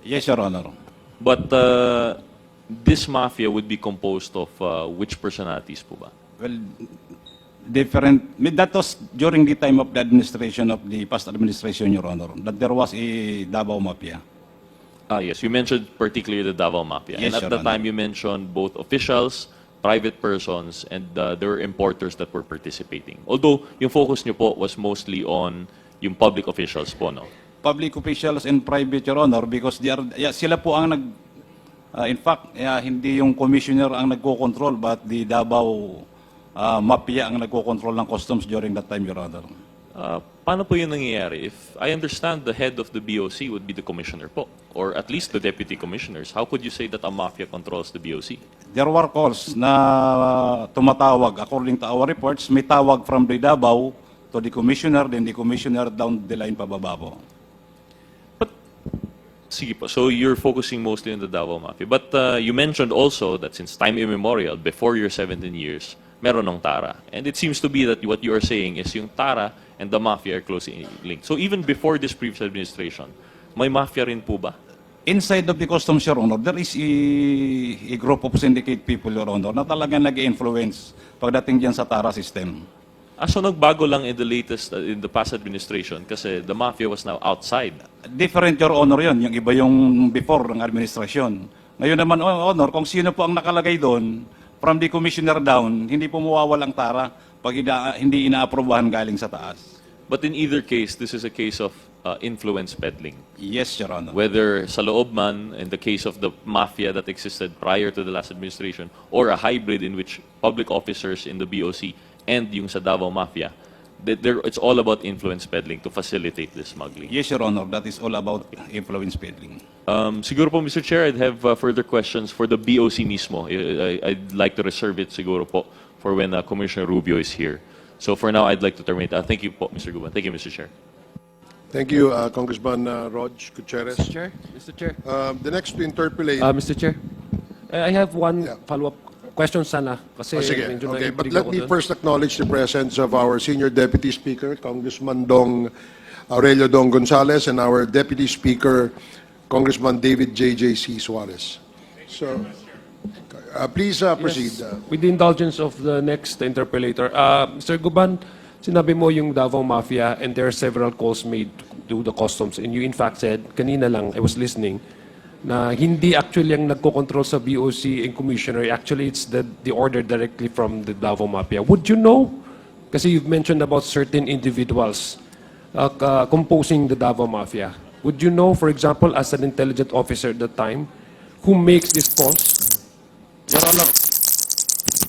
Yes, Your Honor. But this mafia would be composed of which personalities po ba? Well, different. That was during the time of the administration of the past administration, Your Honor, that there was a Davao Mafia. Yes, you mentioned particularly the Davao Mafia. Yes, and at Your the Honor. time you mentioned both officials, private persons, and there were importers that were participating. Although yung focus niyo po was mostly on yung public officials po, no? Public officials and private, Your Honor, because they are, sila po ang in fact, hindi yung commissioner ang nagko-control, but the Davao Mafia ang nagko-control ng customs during that time, Your Honor. Paano po yun nangyayari? If I understand the head of the BOC would be the commissioner po, or at least the deputy commissioners, how could you say that a mafia controls the BOC? There were calls na tumatawag, according to our reports, may tawag from the Davao to the commissioner, then the commissioner down the line pababa po. Sige po. So you're focusing mostly on the Davao Mafia. But you mentioned also that since time immemorial, before your 17 years, meron ng Tara. And it seems to be that what you are saying is yung Tara and the Mafia are closely linked. So even before this previous administration, may Mafia rin po ba? Inside of the customs, Your Honor, there is a group of syndicate people, Your Honor, na talagang nag-influence pagdating dyan sa Tara system. So nagbago lang in the latest, in the past administration kasi the Mafia was now outside. Different, Your Honor, yun. Yung iba yung before ng administrasyon. Ngayon naman, Honor, kung sino po ang nakalagay doon, from the commissioner down, hindi po mawawalang Tara pag hindi inaaprobahan galing sa taas. But in either case, this is a case of influence peddling. Yes, Your Honor. Whether sa loob man, in the case of the mafia that existed prior to the last administration, or a hybrid in which public officers in the BOC and yung sa Davao Mafia, it's all about influence peddling to facilitate the smuggling. Yes, Your Honor, that is all about influence peddling. Siguro po, Mr. Chair, I'd have further questions for the BOC mismo. I'd like to reserve it siguro po for when Commissioner Rubio is here. So for now, I'd like to terminate. Thank you po, Mr. Guban. Thank you, Mr. Chair. Thank you, Congressman Rog Gutierrez. Mr. Chair. The next to interpolate. Mr. Chair. I have one Yeah. follow-up question sana. Kasi Sige. medyo Okay, but na-intrigue let ako me dun. first acknowledge the presence of our Senior Deputy Speaker, Congressman Aurelio Dong Gonzales, and our Deputy Speaker, Congressman David J.J.C. Suarez. So, please proceed. Yes, with the indulgence of the next interpellator. Mr. Guban, sinabi mo yung Davao Mafia and there are several calls made to the customs and you in fact said, kanina lang, I was listening, na hindi actually ang nagko-control sa BOC and Commissioner, actually it's the order directly from the Davao Mafia. Would you know, kasi you've mentioned about certain individuals composing the Davao Mafia, would you know, for example, as an intelligent officer at the time, who makes these calls? Your Honor,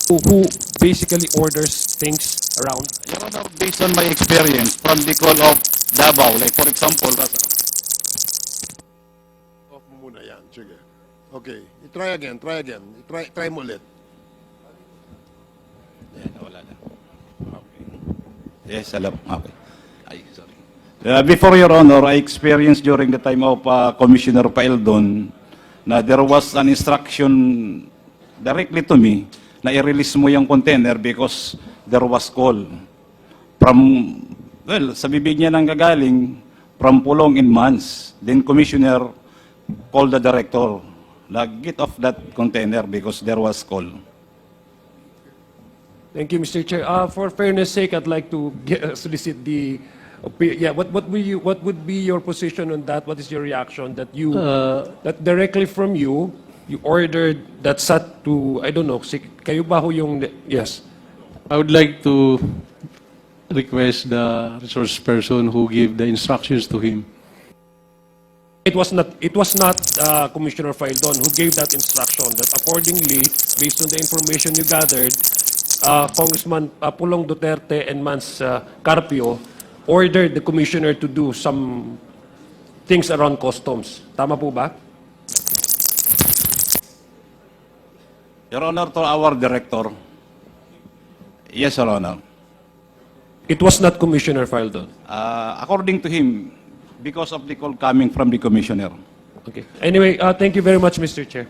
Who basically orders things around? Your Honor, based on my experience from the call of Davao, like for example, Off mo muna yan. Sige. Okay. Try again. Try mo ulit. wala na. Okay. Yes, alam. Okay. Ay, sorry. Before, Your Honor, I experienced during the time of Commissioner Paeldon na there was an instruction directly to me na i-release mo yung container because there was call from, well, sa bibig niya nang gagaling, from Pulong in Mans. Then Commissioner called the director na get off that container because there was call. Thank you, Mr. Chair. For fairness sake, I'd like to solicit the what would be your position on that? What is your reaction that you that directly from you ordered that sat to, I don't know, kayo ba ho yung yes. I would like to request the resource person who gave the instructions to him. It was not Commissioner Faildon who gave that instruction that accordingly, based on the information you gathered, Congressman Pulong Duterte and Mans Carpio ordered the commissioner to do some things around customs. Tama po ba? Your Honor, to our director, yes, Your Honor. It was not Commissioner Faildon. According to him, because of the call coming from the commissioner. Okay. Anyway, thank you very much, Mr. Chair.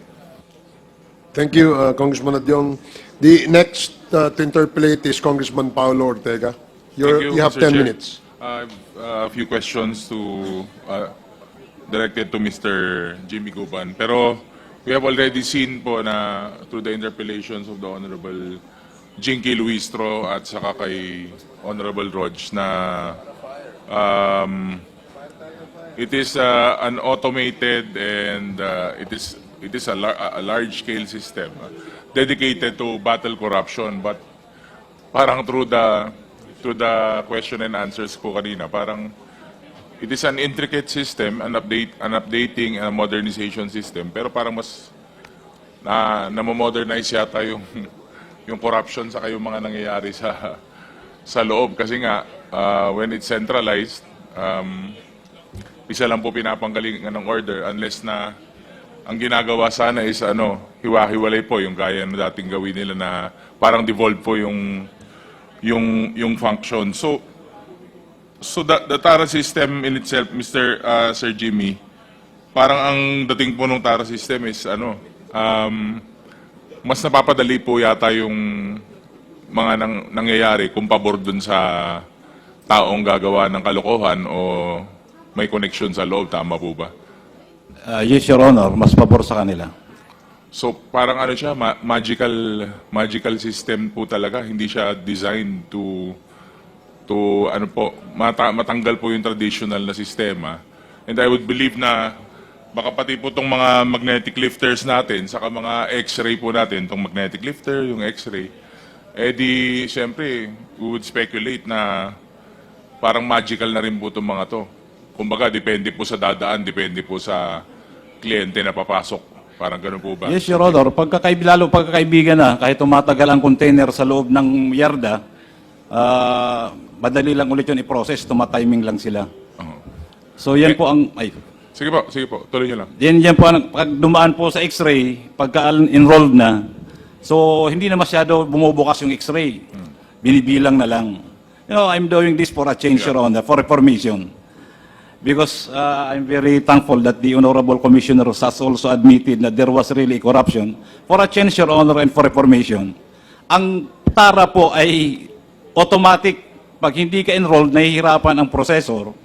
Thank you, Congressman Adyong. The next to interpolate is Congressman Paulo Ortega. Thank you, You have Mr. 10 Chair. minutes. I have a few questions to directed to Mr. Jimmy Guban. Pero we have already seen po na through the interpellations of the Honorable Jinky Luistro at saka kay Honorable Rog na it is an automated and it is a large-scale system dedicated to battle corruption. But parang through the question and answers ko kanina, parang it is an intricate system, an updating and a modernization system. Pero parang mas na-modernize yata yung corruption sa yung mga nangyayari sa loob. Kasi nga, when it's centralized, isa lang po pinapanggalingan ng order unless na ang ginagawa sana is hiwa-hiwalay po yung gaya na dating gawin nila na parang devolve po yung function. So the TARA system in itself, Sir Jimmy, parang ang dating po ng TARA system is mas napapadali po yata yung mga nangyayari kung pabor dun sa taong gagawa ng kalokohan o may connection sa loob. Tama po ba? Yes, Your Honor, mas pabor sa kanila. So parang siya, magical system po talaga. Hindi siya designed to matanggal po yung traditional na sistema. And I would believe na baka pati po itong mga magnetic lifters natin, saka mga x-ray po natin, itong magnetic lifter, yung x-ray, di siyempre, we would speculate na parang magical na rin po itong mga to. Kumbaga, depende po sa dadaan, depende po sa kliyente na papasok. Parang ganun po ba? Yes, Your Honor, lalo pagkakaibigan na, kahit tumatagal ang container sa loob ng yarda, madali lang ulit yun i-process, tumatiming lang sila. So yan po ang... Sige po, tuloy nyo lang. Yan po, pag dumaan po sa x-ray, pagka-enrolled na, so hindi na masyado bumubukas yung x-ray. Binibilang na lang. I'm doing this for a change, Your Honor, for reformation. Because I'm very thankful that the Honorable Commissioner has also admitted that there was really corruption. For a change, Your Honor, and for reformation. Ang TARA po ay automatic. Pag hindi ka enrolled, nahihirapan ang processor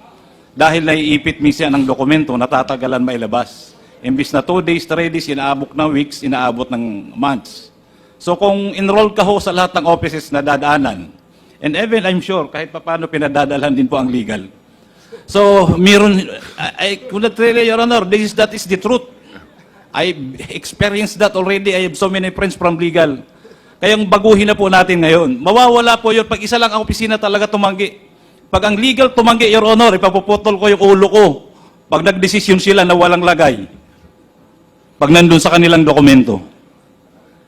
dahil naiipit minsan ang dokumento, natatagalan mailabas. Imbis na 2 days, 3 days, inaabot ng weeks, inaabot ng months. So kung enrolled ka ho sa lahat ng offices na dadaanan, and even I'm sure, kahit paano pinadadalhan din po ang legal. So, I could not really, Your Honor, that is the truth. I experienced that already. I have so many friends from legal. Kayang baguhin na po natin ngayon. Mawawala po yun pag isa lang ang opisina talaga tumanggi. Pag ang legal tumanggi, Your Honor, ipapuputol ko yung ulo ko. Pag nagdesisyon sila na walang lagay. Pag nandun sa kanilang dokumento.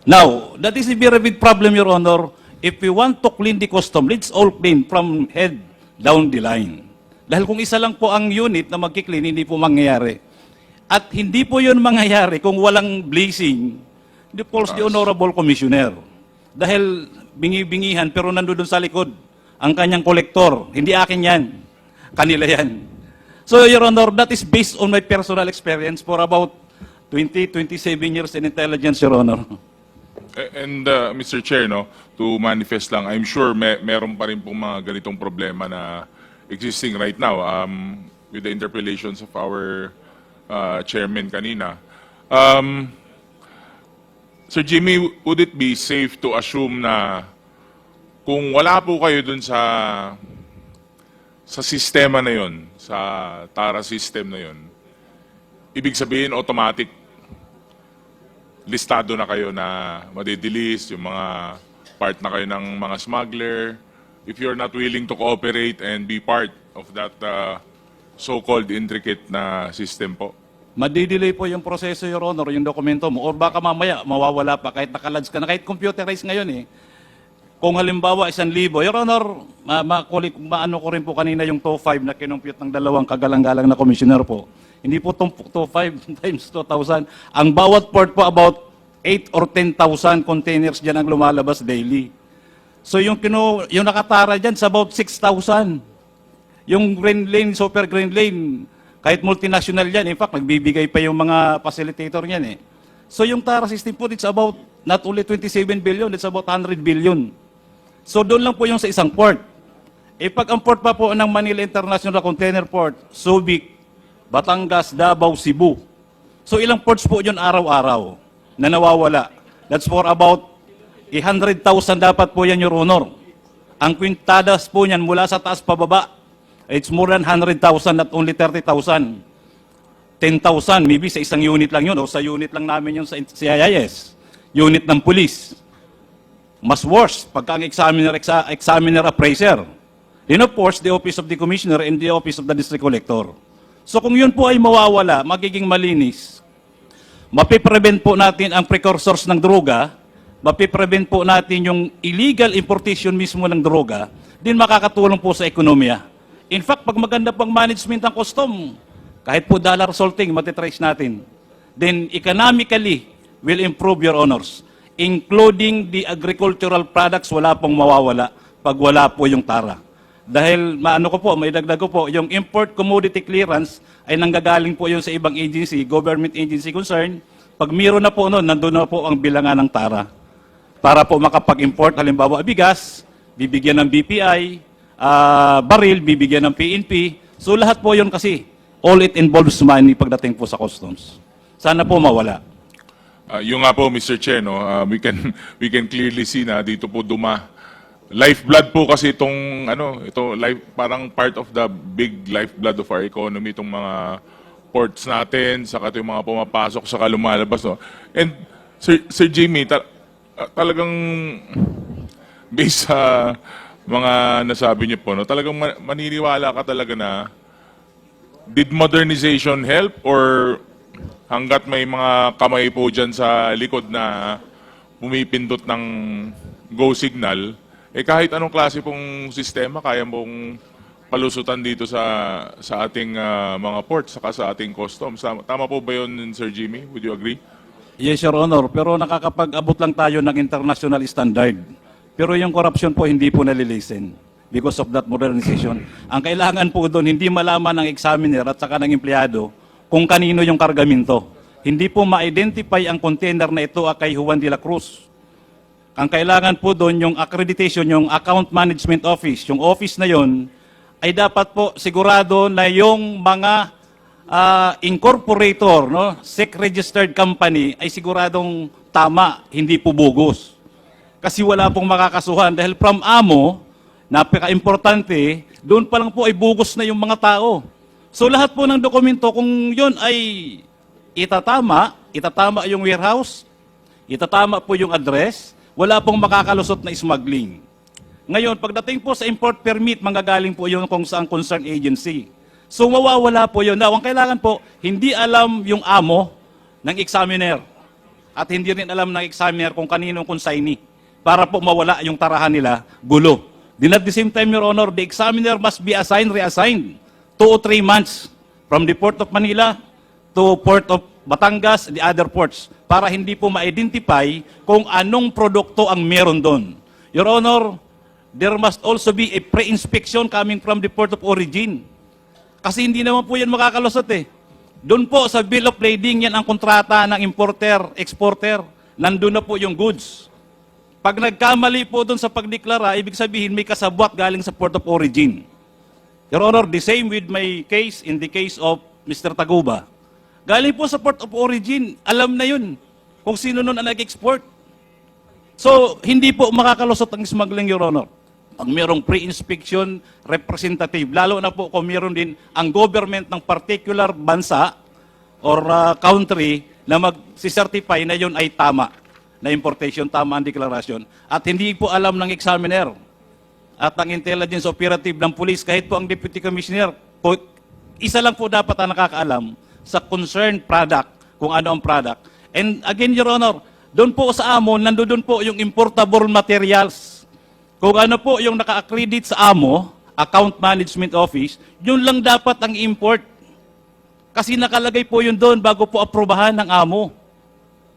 Now, that is a very big problem, Your Honor. If we want to clean the custom, let's all clean from head down the line. Dahil kung isa lang po ang unit na magki-clean, hindi po mangyayari. At hindi po yun mangyayari kung walang blessing, the falls the Honorable Commissioner. Dahil bingi-bingihan, pero nandun sa likod, ang kanyang kolektor. Hindi akin yan. Kanila yan. So, Your Honor, that is based on my personal experience for about 27 years in intelligence, Your Honor. And Mr. Chair, to manifest lang, I'm sure meron pa rin pong mga ganitong problema na existing right now with the interpellations of our chairman kanina. Sir Jimmy, would it be safe to assume na kung wala po kayo dun sa sistema na yon, sa TARA system na yon, ibig sabihin automatic listado na kayo na madidelis, yung mga part na kayo ng mga smuggler, if you're not willing to cooperate and be part of that so-called intricate na system po? Madidelay po yung proseso, Your Honor, yung dokumento mo. Or baka mamaya, mawawala pa kahit nakalads ka na, kahit computerized ngayon eh. Kung halimbawa 1,000, Your Honor, maano ko rin po kanina yung 2.5 na kinumpute ng dalawang kagalang-galang na commissioner po. Hindi po 2.5 times 2,000. Ang bawat port po about 8 or 10,000 containers dyan ang lumalabas daily. So yung nakatara dyan sa about 6,000. Yung Green Lane, Super Green Lane, kahit multinational yan, in fact, nagbibigay pa yung mga facilitator niyan eh. So yung TARA system po, it's about not only 27 billion, it's about 100 billion. So doon lang po yung sa isang port. Pag ang port pa po ng Manila International Container Port, Subic, Batangas, Davao, Cebu. So ilang ports po yun araw-araw na nawawala. That's for about 100,000 dapat po yan, Your Honor. Ang kwintadas po niyan mula sa taas pababa, it's more than 100,000, not only 30,000. 10,000, maybe sa isang unit lang yun, o sa unit lang namin yun sa CIS. Unit ng police. Mas worse, pagka ang examiner appraiser. Then of course, the Office of the Commissioner and the Office of the District Collector. So kung yun po ay mawawala, magiging malinis, mapiprevent po natin ang precursors ng droga, mapiprevent po natin yung illegal importation mismo ng droga, din makakatulong po sa ekonomiya. In fact, pag maganda pang management ng custom, kahit po dollar salting, matitrace natin, then economically will improve, Your Honors. Including the agricultural products, wala pong mawawala pag wala po yung tara. Dahil maano ko po, may dagdag ko po, yung import commodity clearance ay nanggagaling po yun sa ibang agency, government agency concerned. Pag meron na po noon, nandun na po ang bilangan ng tara. Para po makapag-import, halimbawa bigas, bibigyan ng BPI, baril, bibigyan ng PNP. So lahat po yun kasi, all it involves money pagdating po sa customs. Sana po mawala. Yung nga po, Mr. Che, no, we can clearly see na dito po lifeblood po kasi itong, parang part of the big lifeblood of our economy, itong mga ports natin, saka ito yung mga pumapasok, saka lumalabas. No? And, Sir Jimmy, talagang based sa mga nasabi niyo po, no, talagang maniniwala ka talaga na did modernization help or hanggat may mga kamay po dyan sa likod na pumipindot ng go signal, kahit anong klase pong sistema, kaya mong palusutan dito sa ating mga ports, saka sa ating customs. Tama po ba yun, Sir Jimmy? Would you agree? Yes, Your Honor, pero nakakapag-abot lang tayo ng international standard. Pero yung corruption po, hindi po nalilisen because of that modernization. Ang kailangan po doon, hindi malaman ng examiner at saka ng empleyado kung kanino yung kargamento. Hindi po ma-identify ang container na ito kay Juan de la Cruz. Ang kailangan po doon, yung accreditation, yung account management office, yung office na yon ay dapat po sigurado na yung mga incorporator, no, SEC-registered company, ay siguradong tama, hindi po bogus. Kasi wala pong makakasuhan dahil from amo, napaka-importante, doon pa lang po ay bogus na yung mga tao. So lahat po ng dokumento, kung yun ay itatama yung warehouse, itatama po yung address, wala pong makakalusot na smuggling. Ngayon, pagdating po sa import permit, manggagaling po yun kung saan concerned agency. So mawawala po yun. Now, ang kailangan po, hindi alam yung amo ng examiner at hindi rin alam ng examiner kung kaninong consignee para po mawala yung tarahan nila, gulo. Then at the same time, Your Honor, the examiner must be reassigned 2 or 3 months from the Port of Manila to Port of Batangas, the other ports, para hindi po ma-identify kung anong produkto ang meron doon. Your Honor, there must also be a pre-inspection coming from the port of origin. Kasi hindi naman po yan makakalusot eh. Doon po sa bill of lading, yan ang kontrata ng importer, exporter. Nandun na po yung goods. Pag nagkamali po doon sa pagdeklara, ibig sabihin may kasabwat galing sa port of origin. Your Honor, the same with my case, in the case of Mr. Taguba. Galing po sa port of origin, alam na yun kung sino nun ang nag-export. So, hindi po makakalusot ang smuggling, Your Honor. Pag mayroong pre-inspection representative, lalo na po kung mayroon din ang government ng particular bansa or country na mag-certify na yun ay tama, na importation, tama ang deklarasyon. At hindi po alam ng examiner at ang intelligence operative ng police, kahit po ang deputy commissioner, po, isa lang po dapat ang nakakaalam sa concerned product, kung ano ang product. And again, Your Honor, doon po sa amo, nandoon po yung importable materials. Kung ano po yung naka-accredit sa amo, account management office, yun lang dapat ang import. Kasi nakalagay po yun doon bago po aprobahan ng amo.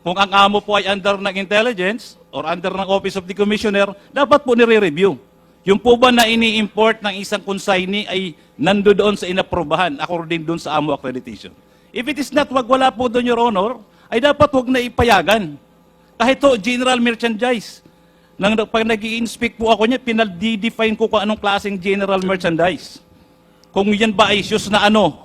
Kung ang amo po ay under ng intelligence or under ng Office of the Commissioner, dapat po nire-review. Yung po ba na ini-import ng isang consignee ay nandoon sa inaprobahan according doon sa amo accreditation. If it is not, wala po doon, Your Honor, ay dapat wag na ipayagan. Kahit to, general merchandise. Pag nag-i-inspect po ako niya, pinal-define ko kung anong klaseng general merchandise. Kung yan ba ay shoes na ano,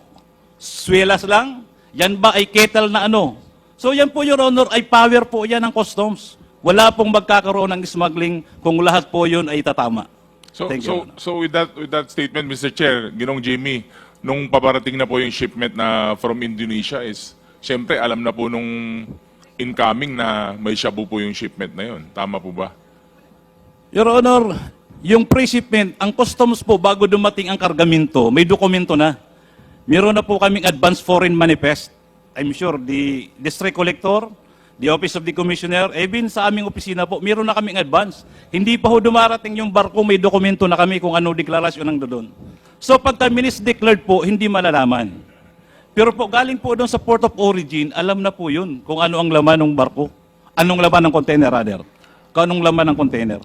Swelas lang? Yan ba ay kettle na ano? So yan po, Your Honor, ay power po yan ng customs. Wala pong magkakaroon ng smuggling kung lahat po yun ay tatama. So, Thank you, Your Honor. so with that statement, Mr. Chair, Ginong Jimmy, nung paparating na po yung shipment na from Indonesia is, syempre alam na po nung incoming na may shabu po yung shipment na yun. Tama po ba? Your Honor, yung pre-shipment, ang customs po bago dumating ang kargamento, may dokumento na. Meron na po kaming advance foreign manifest. I'm sure the district collector, the office of the commissioner, even sa aming opisina po, meron na kaming advance. Hindi pa ho dumarating yung barko, may dokumento na kami kung ano deklarasyon ng doon. So pagka declared po, hindi malalaman. Pero po galing po doon sa port of origin, alam na po yun kung ano ang laman ng barko. Anong laman ng container rather. Kung anong laman ng container.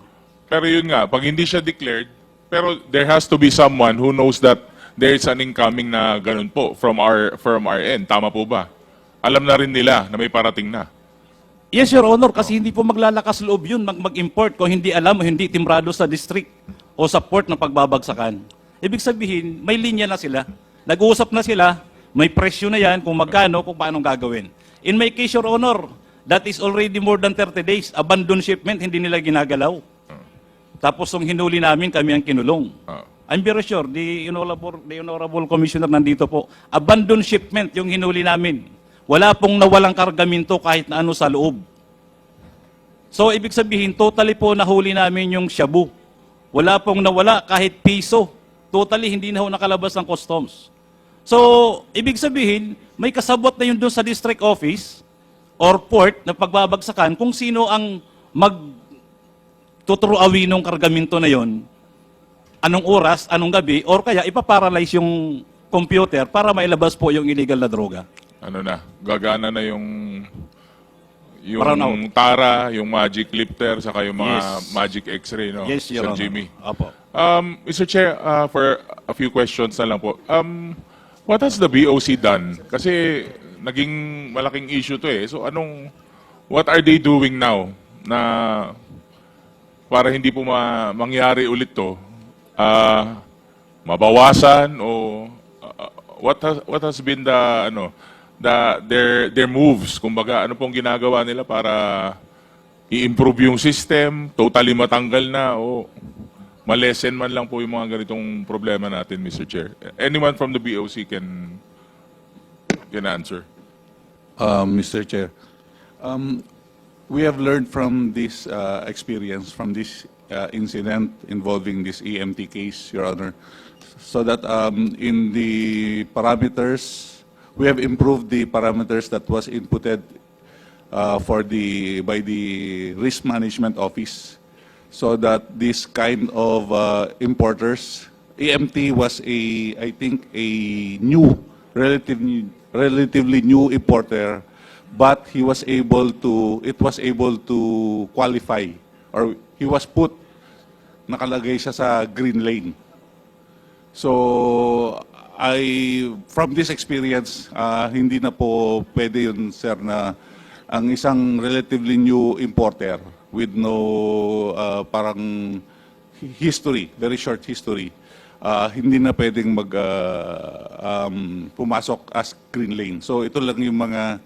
Pero yun nga, pag hindi siya declared, pero there has to be someone who knows that there is an incoming na ganun po from our end. Tama po ba? Alam na rin nila na may parating na. Yes, Your Honor, kasi hindi po maglalakas loob yun mag-import kung hindi alam o hindi timbrado sa district o sa port na pagbabagsakan. Ibig sabihin, may linya na sila. Nag-uusap na sila, may presyo na yan kung magkano, kung paano gagawin. In my case, Your Honor, that is already more than 30 days. Abandoned shipment, hindi nila ginagalaw. Tapos nung hinuli namin, kami ang kinulong. I'm very sure, the Honorable Commissioner nandito po, abandoned shipment yung hinuli namin. Wala pong nawalang kargamento kahit na ano sa loob. So, ibig sabihin, totally po nahuli namin yung shabu. Wala pong nawala kahit piso. Totally hindi na ho nakalabas ng customs. So, ibig sabihin, may kasabot na yun doon sa district office or port na pagbabagsakan kung sino ang magtuturuawi ng kargamento na yon, anong oras, anong gabi, or kaya ipaparalyze yung computer para mailabas po yung illegal na droga. Ano na, gagana na yung Brown out. Tara, yung Magic Lifter, saka yung mga Yes. Magic X-ray, no? Yes, Your Sir Honor. Jimmy. Apo. Mr. Chair, for a few questions na lang po. What has the BOC done? Kasi naging malaking issue to eh. So what are they doing now na para hindi po mangyari ulit to? Mabawasan o what has been their moves? Kumbaga, ano pong ginagawa nila para i-improve yung system, totally matanggal na o malesen man lang po yung mga ganitong problema natin, Mr. Chair. Anyone from the BOC can answer. Mr. Chair, we have learned from this experience, from this incident involving this EMT case, Your Honor, so that in the parameters, we have improved the parameters that was inputted by the Risk Management Office, so that this kind of importers, EMT was I think a new, relatively new importer, but it was able to qualify, or he was nakalagay siya sa green lane. So, from this experience, hindi na po pwede yun, sir, na ang isang relatively new importer with no parang history, very short history, hindi na pwedeng pumasok as green lane. So ito lang yung mga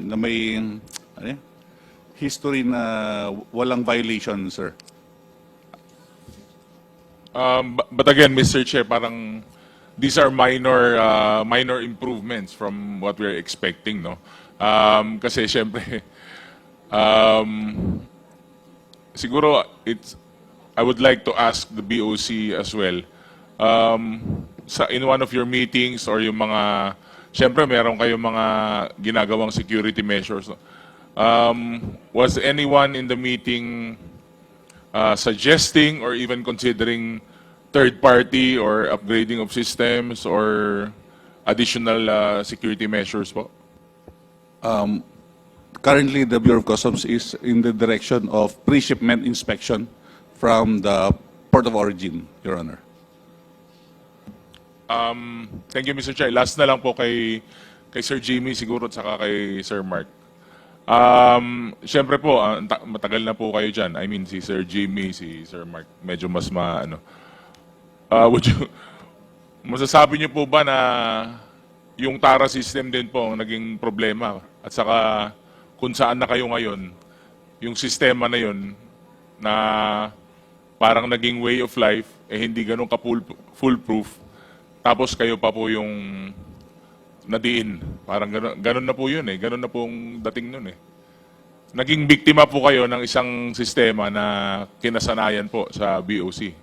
na may history na walang violation, sir. But again, Mr. Chair, parang these are minor improvements from what we're expecting, no? Kasi syempre, siguro I would like to ask the BOC as well. In one of your meetings or yung mga, syempre meron kayong mga ginagawang security measures. No? Was anyone in the meeting suggesting or even considering third party or upgrading of systems or additional security measures po? Currently, the Bureau of Customs is in the direction of pre-shipment inspection from the port of origin, Your Honor. Thank you, Mr. Chair. Last na lang po kay Sir Jimmy siguro at saka kay Sir Mark. Siyempre po, matagal na po kayo dyan. I mean, si Sir Jimmy, si Sir Mark, medyo mas would you, masasabi niyo po ba na yung TARA system din po ang naging problema? At saka kung saan na kayo ngayon, yung sistema na yun na parang naging way of life, eh hindi ganun ka-foolproof. Tapos kayo pa po yung nadiin. Parang ganun na po yun eh. Ganun na pong dating nun eh. Naging biktima po kayo ng isang sistema na kinasanayan po sa BOC.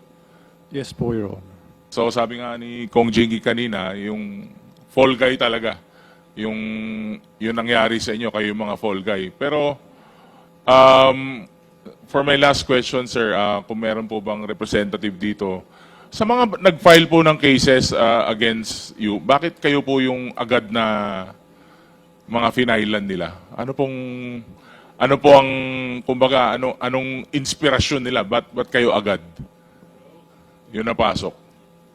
Yes po, Your Honor. So sabi nga ni Kong Jingy kanina, yung fall guy talaga. Yung nangyari sa inyo, kayo yung mga fall guy. Pero for my last question, sir, kung meron po bang representative dito, sa mga nag-file po ng cases against you, bakit kayo po yung agad na mga finailan nila? Ano po ang, kumbaga, anong inspirasyon nila? Ba't kayo agad? Yun napasok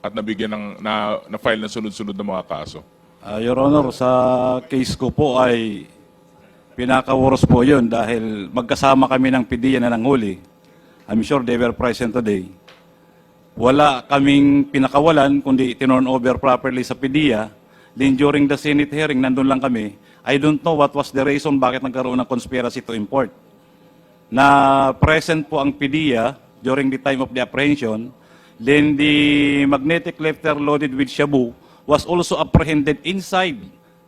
at nabigyan na-file ng sunod-sunod na mga kaso. Your Honor, sa case ko po ay pinaka-worst po yun dahil magkasama kami ng PDEA na nanghuli. I'm sure they were present today. Wala kaming pinakawalan kundi tinurn over properly sa PDEA. Then during the Senate hearing, nandun lang kami. I don't know what was the reason bakit nagkaroon ng conspiracy to import. Na present po ang PDEA during the time of the apprehension. Then the magnetic lifter loaded with shabu was also apprehended inside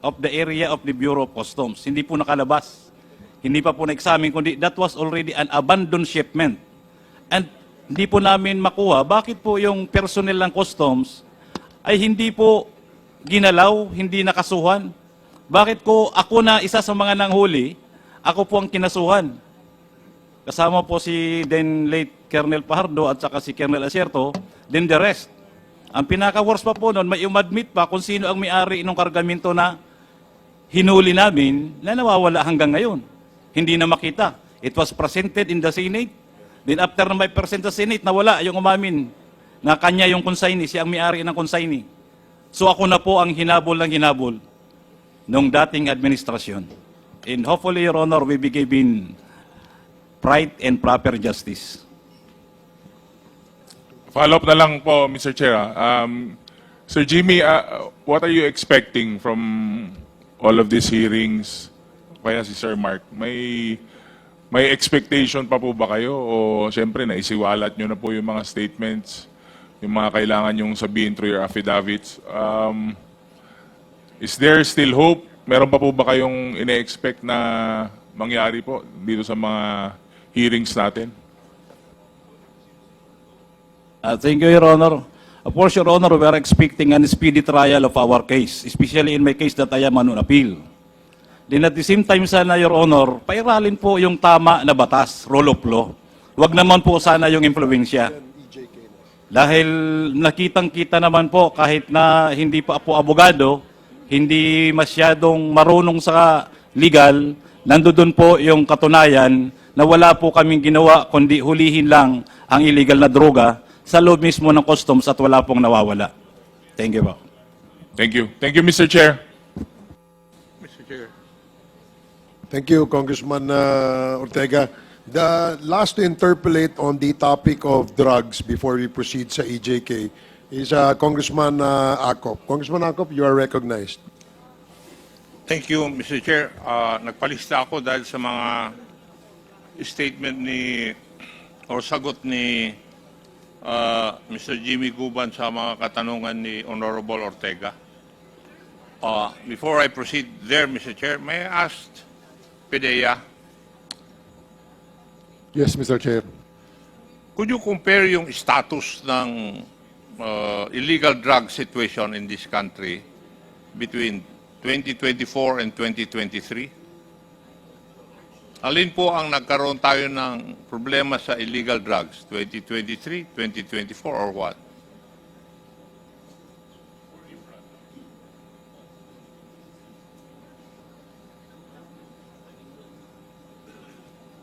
of the area of the Bureau of Customs. Hindi po nakalabas. Hindi pa po na-examine, kundi that was already an abandoned shipment. And hindi po namin makuha, bakit po yung personnel ng Customs ay hindi po ginalaw, hindi nakasuhan? Bakit ko, ako na isa sa mga nanghuli, ako po ang kinasuhan? Kasama po si then late Colonel Pajardo at saka si Colonel Acerto, then the rest. Ang pinaka-worst pa po noon, may umadmit pa kung sino ang may-ari ng kargamento na hinuli namin na nawawala hanggang ngayon. Hindi na makita. It was presented in the Senate. Then after na may present sa Senate, nawala yung umamin na kanya yung consignee, siya ang may-ari ng consignee. So ako na po ang hinabol ng hinabol nung dating administrasyon. And hopefully, Your Honor, we be given right and proper justice. Follow-up na lang po, Mr. Chair. Sir Jimmy, what are you expecting from all of these hearings? Kaya si Sir Mark, may expectation pa po ba kayo? O siyempre, naisiwalat nyo na po yung mga statements, yung mga kailangan yung sabihin through your affidavits. Is there still hope? Meron pa po ba kayong ine-expect na mangyari po dito sa mga hearings natin? Thank you, Your Honor. Of course, Your Honor, we are expecting a speedy trial of our case, especially in my case that I am on appeal. Then at the same time sana, Your Honor, pairalin po yung tama na batas, rule of law. Huwag naman po sana yung impluensya. Dahil nakitang-kita naman po, kahit na hindi pa po abogado, hindi masyadong marunong sa legal, nandoon po yung katunayan na wala po kaming ginawa, kundi hulihin lang ang illegal na droga sa loob mismo ng customs at wala pong nawawala. Thank you po. Thank you. Thank you, Mr. Chair. Thank you, Congressman Ortega. The last to interpolate on the topic of drugs before we proceed sa EJK is Congressman Acop. Congressman Acop, you are recognized. Thank you, Mr. Chair. Nagpalista ako dahil sa mga statement o sagot ni Mr. Jimmy Guban sa mga katanungan ni Honorable Ortega. Before I proceed there, Mr. Chair, may I ask PDEA, Yes, Mr. Chair. could you compare yung status ng illegal drug situation in this country between 2024 and 2023? Alin po ang nagkaroon tayo ng problema sa illegal drugs? 2023, 2024, or what?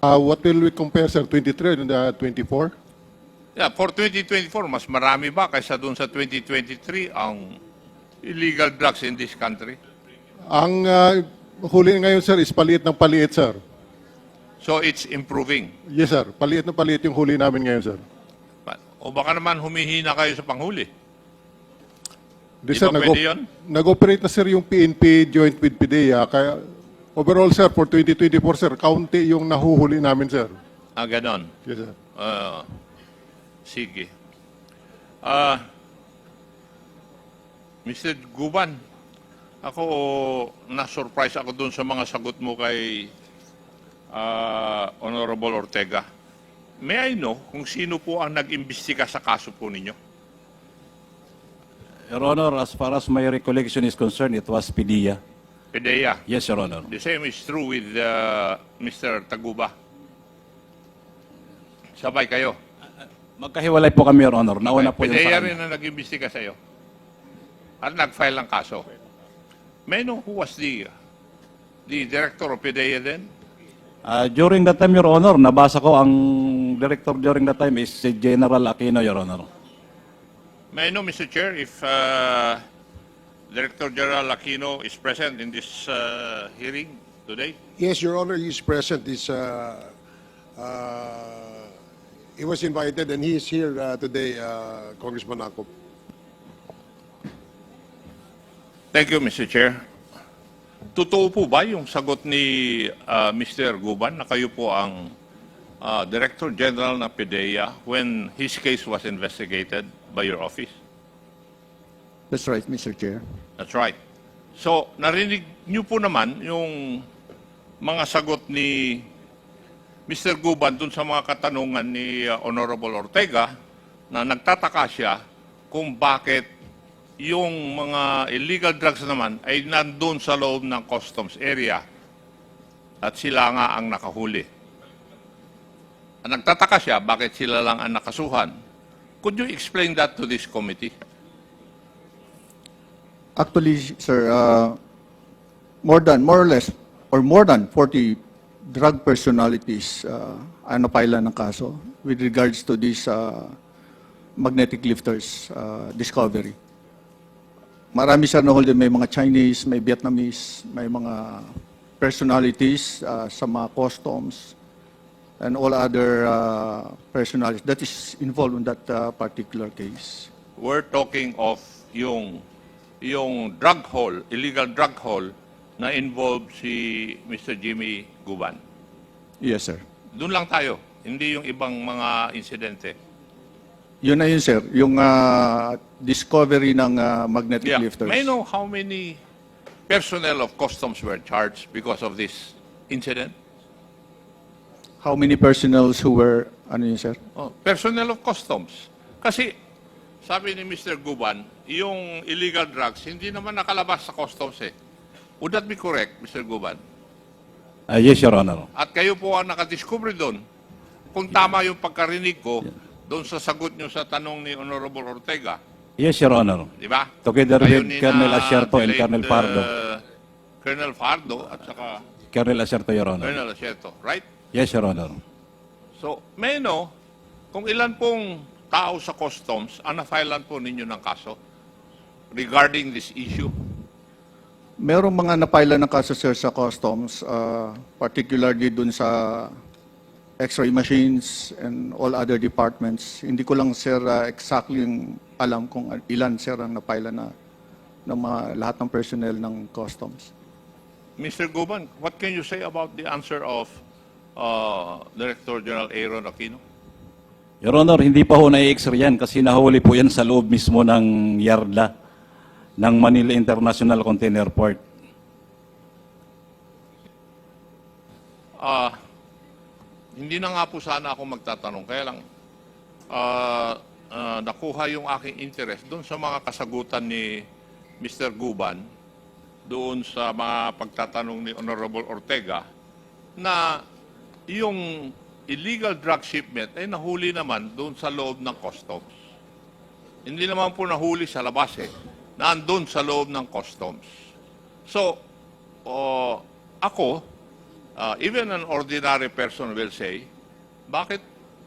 What will we compare, sir? 23 and 24? Yeah, for 2024, mas marami ba kaysa doon sa 2023 ang illegal drugs in this country? Ang huli ngayon, sir, is paliit ng paliit, sir. So it's improving. Yes, sir. Paliit na paliit yung huli namin ngayon, sir. O baka naman humihina kayo sa panghuli? Di, Di sir, ba pwede yun? nag-operate na sir yung PNP joint with PIDEA. Kaya overall sir, for 2024 sir, kaunti yung nahuhuli namin sir. Ganon. Yes sir. Sige. Mr. Guban, ako, na-surprise ako dun sa mga sagot mo kay Honorable Ortega. May I know kung sino po ang nag-imbestiga sa kaso po ninyo? Your Honor, as far as my recollection is concerned, it was PDEA. PDEA. Yes, Your Honor. The same is true with Mr. Taguba. Sabay kayo. Magkahiwalay po kami, Your Honor. Nauna po yung PDEA sa rin kanya. ang nag-imbestiga sa iyo. At nag-file ng kaso. May I know who was the director of PDEA then? During that time, Your Honor, nabasa ko ang director during that time is si General Aquino, Your Honor. May I know, Mr. Chair, if Director General Aquino is present in this hearing today? Yes, Your Honor, he's present. He was invited and he is here today, Congressman Akop. Thank you, Mr. Chair. Totoo po ba yung sagot ni Mr. Guban na kayo po ang Director General ng PDEA when his case was investigated by your office? That's right, Mr. Chair. That's right. So, narinig niyo po naman yung mga sagot ni Mr. Guban dun sa mga katanungan ni Honorable Ortega na nagtataka siya kung bakit yung mga illegal drugs naman ay nandun sa loob ng customs area at sila nga ang nakahuli. Nagtataka siya bakit sila lang ang nakasuhan. Could you explain that to this committee? Actually, sir, more or less, or more than 40 drug personalities ang napailan ng kaso with regards to this magnetic lifters discovery. Marami sir na hold, may mga Chinese, may Vietnamese, may mga personalities sa mga customs and all other personalities that is involved in that particular case. We're talking of yung drug haul, illegal drug haul na involved si Mr. Jimmy Guban. Yes, sir. Doon lang tayo, hindi yung ibang mga insidente. Yun na yun, sir. Yung discovery ng magnetic lifters. May I know how many personnel of customs were charged because of this incident? How many personnels who were, ano yun, sir? Personnel of customs. Kasi, sabi ni Mr. Guban, yung illegal drugs, hindi naman nakalabas sa customs eh. Would that be correct, Mr. Guban? Yes, Your Honor. At kayo po ang nakadiscover doon. Kung tama yung pagkarinig ko, doon sa sagot nyo sa tanong ni Honorable Ortega. Yes, Your Honor. Di ba? Together Kayo with ni Colonel na Asierto and delayed, Colonel Pardo. Colonel Pardo at saka Colonel Asierto, Your Honor. Colonel Asierto, right? Yes, Your Honor. So, may know kung ilan pong tao sa customs ang na-filean po ninyo ng kaso regarding this issue? Merong mga napailan ng kaso, sir, sa customs, particularly dun sa X-ray machines and all other departments. Hindi ko lang, sir, exactly alam kung ilan, sir, ang napailan na ng mga lahat ng personnel ng customs. Mr. Guban, what can you say about the answer of Director General Aaron Aquino? Your Honor, hindi pa ho na-x-ray yan kasi nahuli po yan sa loob mismo ng yarda ng Manila International Container Port. Hindi na nga po sana ako magtatanong. Kaya lang, nakuha yung aking interest doon sa mga kasagutan ni Mr. Guban, doon sa mga pagtatanong ni Honorable Ortega, na yung illegal drug shipment ay nahuli naman doon sa loob ng customs. Hindi naman po nahuli sa labas eh. Nandun sa loob ng customs. So, ako, even an ordinary person will say, bakit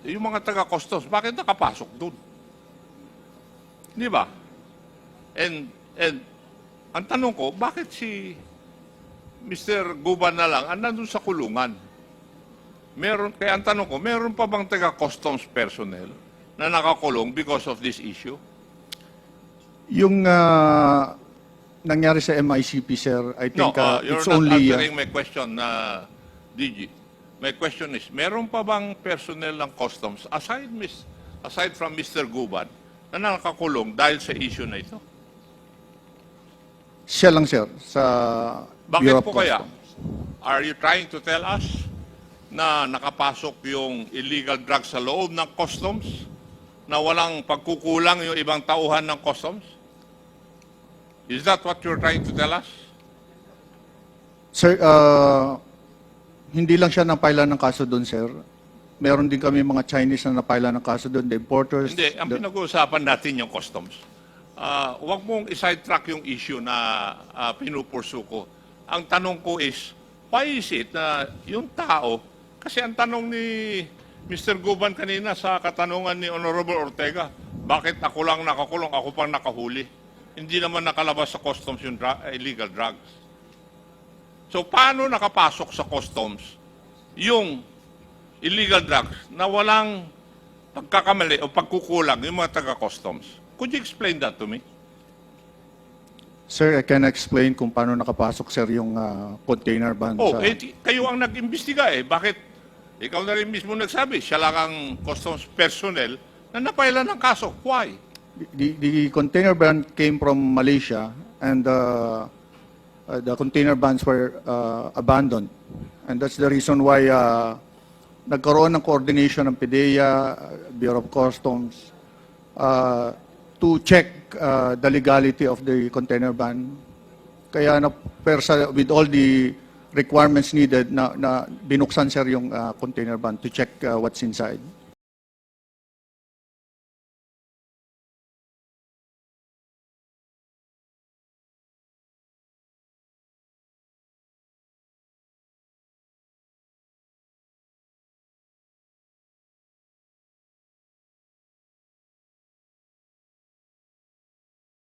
yung mga taga-customs, bakit nakapasok doon? Di ba? And ang tanong ko, bakit si Mr. Guban na lang ang nandun sa kulungan? Kaya ang tanong ko, meron pa bang taga-customs personnel na nakakulong because of this issue? Yung nangyari sa MICP, sir, I think You're it's not only... answering my question, DG. My question is, meron pa bang personnel ng customs aside from Mr. Guban na nakakulong dahil sa issue na ito? siya lang, sir, sa Bakit Bureau of po kaya? Customs. Are you trying to tell us na nakapasok yung illegal drugs sa loob ng customs na walang pagkukulang yung ibang tauhan ng customs? Is that what you're trying to tell us? Sir, hindi lang siya napailan ng kaso doon, sir. Meron din kami mga Chinese na napailan ng kaso doon, the importers. Hindi, ang pinag-uusapan natin yung customs. Huwag mong isidetrack yung issue na pinupursu ko. Ang tanong ko is, why is it na yung tao, kasi ang tanong ni Mr. Guban kanina sa katanungan ni Honorable Ortega, bakit ako lang nakakulong, ako pang nakahuli? Hindi naman nakalabas sa customs yung illegal drugs. So, paano nakapasok sa customs yung illegal drugs na walang pagkakamali o pagkukulang yung mga taga-customs? Could you explain that to me? Sir, I can explain kung paano nakapasok, sir, yung container van sa... Kayo ang nag-imbestiga eh. Bakit? Ikaw na rin mismo nagsabi, siya lang ang customs personnel na napailan ng kaso. Why? The container van came from Malaysia and the container vans were abandoned. And that's the reason why nagkaroon ng coordination ng PDEA, Bureau of Customs, to check the legality of the container van. Kaya with all the requirements needed, na binuksan, sir, yung container van to check what's inside.